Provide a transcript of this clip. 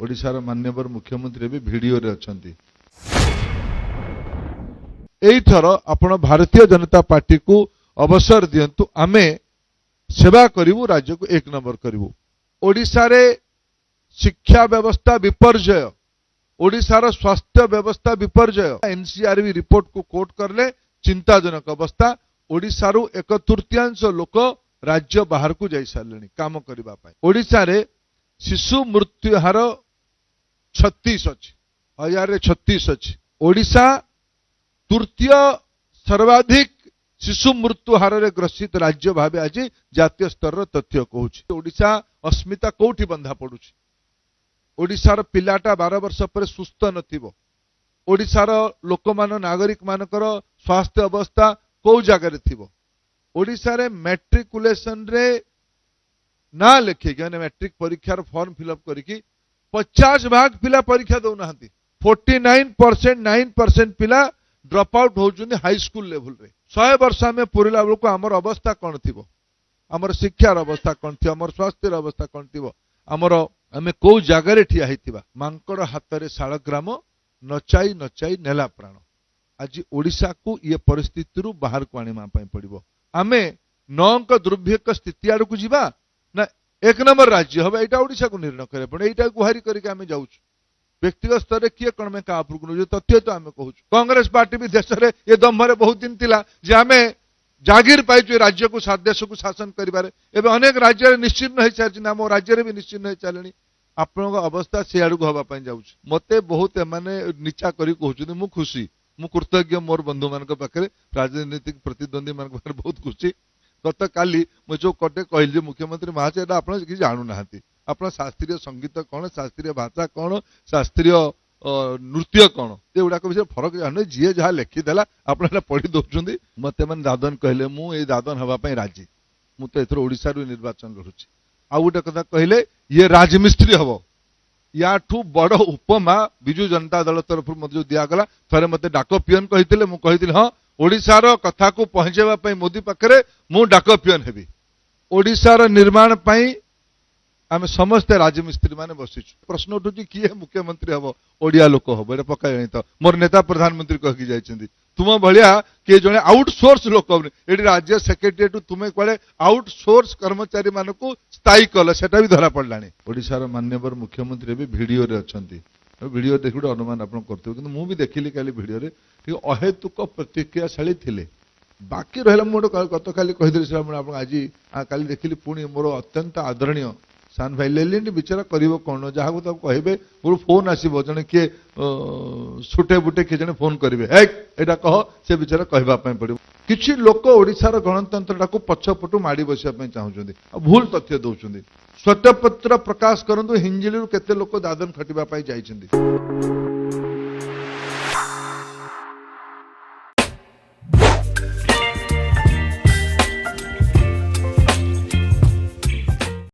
ओडिशार माननीय मुख्यमंत्री भी वीडियो रे अछंती। एई थर आपण भारतीय जनता पार्टी को अवसर दियंतु, आमे सेवा करिवु, राज्य को एक नंबर करिवु। ओडिशा रे शिक्षा व्यवस्था विपर्जय, ओडिशार स्वास्थ्य व्यवस्था विपर्जय। एनसीआरबी रिपोर्ट को कोट करले चिंताजनक अवस्था। ओडिशारू 1/3 लोक राज्य बाहर को जाई सारलेनी काम करिबा पई। ओडिशा रे शिशु मृत्यु हार 36 अछि, 1036 अछि। ओडिशा तृतीय सर्वाधिक शिशु मृत्यु हार रे ग्रसित राज्य भावे आज जातीय स्तर तथ्य कहूछि। ओडिशा अस्मिता कोठी बंधा पडुछि। ओडिशार पिलाटा 12 वर्ष पर सुस्थ नथिबो। ओडिशार लोकमान नागरिक मानकर स्वास्थ्य अवस्था को जगह थिबो। ओडिशा रे मैट्रिकुलेशन रे ना लेखि गने मैट्रिक परीक्षार फॉर्म फिलअप करिकी 50% पिला परीक्षा दउ नाहंती। 49% पिला ड्रॉप आउट होउछुनी हाई स्कूल लेवल रे। 100 वर्ष में पुरिला बेलको हमर अवस्था कोन थिबो, हमर शिक्षार अवस्था कोन थिबो, हमर स्वास्थ्यर अवस्था कोन थिबो, हमर आमे को जगह रे ठिया हिथिबा। मांकड़ हाथ रे शालग्राम नचाई नचाई नेला प्राण। आज ओडिशा को ये परिस्थिति रु बाहर को आनिमा पई पड़िबो। आमे 9 अंक दुर्भिक्ष स्थिति आड़ को जीवा ना 1 नंबर राज्य हबे, एटा ओडिशा को निर्णय करे पड़े। एटा गुहारी करके आमे जाउछु। व्यक्तिगत स्तर रे किए कोन में का आपरु जो तथ्य तो आमे कहूछु। कांग्रेस पार्टी भी देश रे ये दम्भरे बहुत दिन थिला जे आमे जागीर पाइछु राज्य को देश को शासन करिबारे। एबे अनेक राज्य रे निश्चिन्न होई सारछि ना, मो राज्य रे भी निश्चिन्न होई चालणी। आपन अवस्था से आड़ को हवा पई जाउछु। मते बहुत माने नीचा करी कहउछु। मु खुशी, मु कृतज्ञ मोर बंधु मान पाखे, राजनीतिक प्रतिद्वंदी मान पाखे बहुत खुशी। गत काली मु जो कटे कहली मुख्यमंत्री महाशय आप जानू ना, आप शास्त्रीय संगीत कौन, शास्त्रीय भाषा कौन, शास्त्रीय नृत्य कौन, ये गुड़ाक विषय फरक जान। जी जहाँ लिखिदेला आप पढ़ी दौरान मत मैंने दादन कहले मुझे दादन हाँपाई राजी। मु तो एथर ओडिशा रु निर्वाचन लड़ुची। आ गोटे कथा कहले ये राजमिस्त्री हम, याठू बड़ उपमा विजु जनता दल तरफ जो दिगला। थे मत डाक पियन कहते, मुझे हाँ ओडिशार कथा को पहुंचावा मोदी पाखे मु डाक पियन हेबी। ओडिशार निर्माण पाई आमे समस्ते राजमिस्त्री माने बसिछु। प्रश्न उठुची किए मुख्यमंत्री हम, ओडिया लोक हम। एटा पकाई तो मोर नेता प्रधानमंत्री कहि जाइछन्ती तुम भलिया के जने आउटसोर्स लोक एडी राज्य सेक्रेटरीट तुमे कोले आउटसोर्स कर्मचारी मानकू स्थायी कल, सेटा भी धरा पड़लानी। ओडिशार माननीय मुख्यमंत्री भी वीडियो रे अछंती। वीडियो देखि अनुमान आपण करते, किंतु मु भी देखिली काली वीडियो रे कि अहेतुक प्रतिक्रियाशाली थिले। बाकी रहला मोर गत काली कहि देली से आपण आज काली देखिली पुणी मोर अत्यंत आदरणीय सान भाई लेलिन विचार करिवो कोन, जहा को तब कहबे मोर फोन आसीबो जने के छुटे बुटे के जने फोन करिवे एटा कह से विचार कहबा पय पड़िबो। किछि लोक ओडिशार गणतंत्रटा को पछपटु माडी बसिया पय चाहुचंदी, भूल तथ्य दउचंदी। श्वेतपत्र प्रकाश करंतु हिंजिलु केते लोक दादन खटिबा पय जाइचंदी।